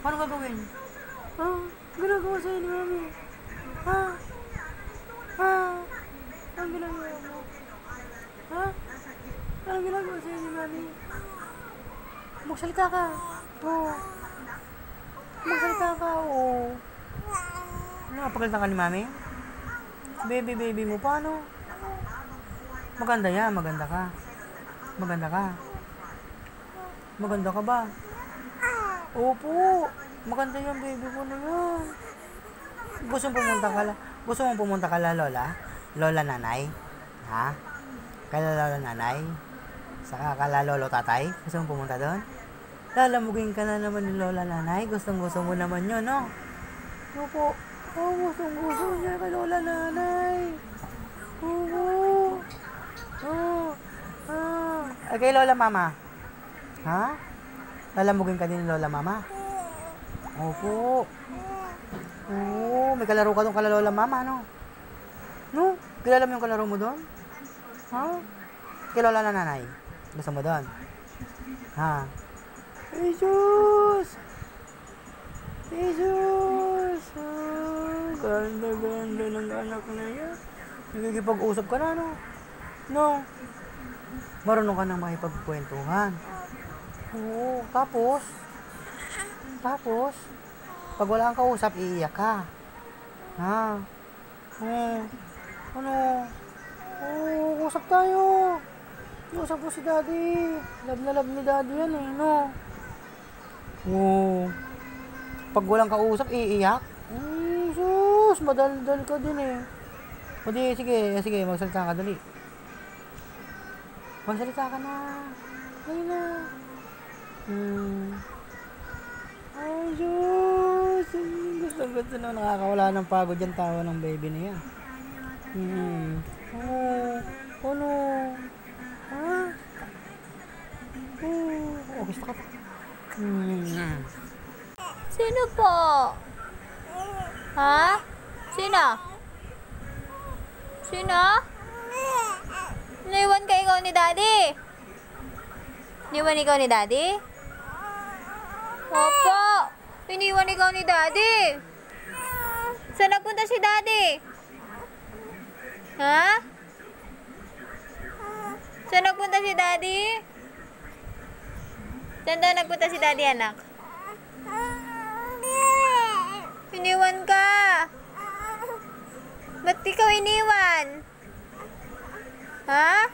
Paano gagawin? Ha? Ginagawa sa'yo ni Mami. Ha? Ha? Anong ginagawa mo? Ha? Anong ginagawa sa'yo ni Mami? Magsalita ka. Oo. Magsalita ka, oo. Napagalitan ka ni Mami? Baby mo, paano? Maganda yan, maganda ka. Maganda ka. Maganda ka ba? Opo. Maganda yan, baby ko na yan. Gusto mong pumunta ka la, Lola? Lola nanay? Ha? Kala Lola nanay? Saka kala Lolo tatay? Gusto mong pumunta doon? Lalamugin ka na naman ni Lola nanay? Gustong-gusto mo naman yun, no? Opo. Oh, gustong-gusto niya kay Lola nanay. Oo. Oh. Ay, kay Lola mama? Ha? Lalamugin ka din ni Lola mama? Opo. Oo, may kalaro ka doon kala Lola mama, no? No? Kilala mo yung kalaro mo doon? Ha? Kay Lola na nanay? Gusto mo doon? Ha? Jesus! Jesus! Ganda-ganda ng anak na yan. Nagkikipag-usap ka na, no? No? Marunong ka nang makipagkwentuhan. Oo, tapos, pag wala kang kausap, iiyak ka. Ha? Ano? Usap tayo. Usap mo si Daddy. Love na love ni Daddy yan eh, no? Pag walang kausap, iiyak. Sus, madaldal ka din eh. O di, sige, magsalita ka, dali. Magsalita ka na. Dali na. Ay, Diyos. Gusto na nakakawala ng pagod yung tawa ng baby na yan. Ano? Ha? Gusto ka pa. Sino po? Ha? Sino? Naiwan ka ikaw ni Daddy? Iniwan ikaw ni Daddy? Opo. Iniwan ikaw ni Daddy. Saan nagpunta si Daddy? Ha? Saan nagpunta si Daddy? Saan daw nagpunta si Daddy, anak? Iniwan ka. Ba't ikaw iniwan? Ha?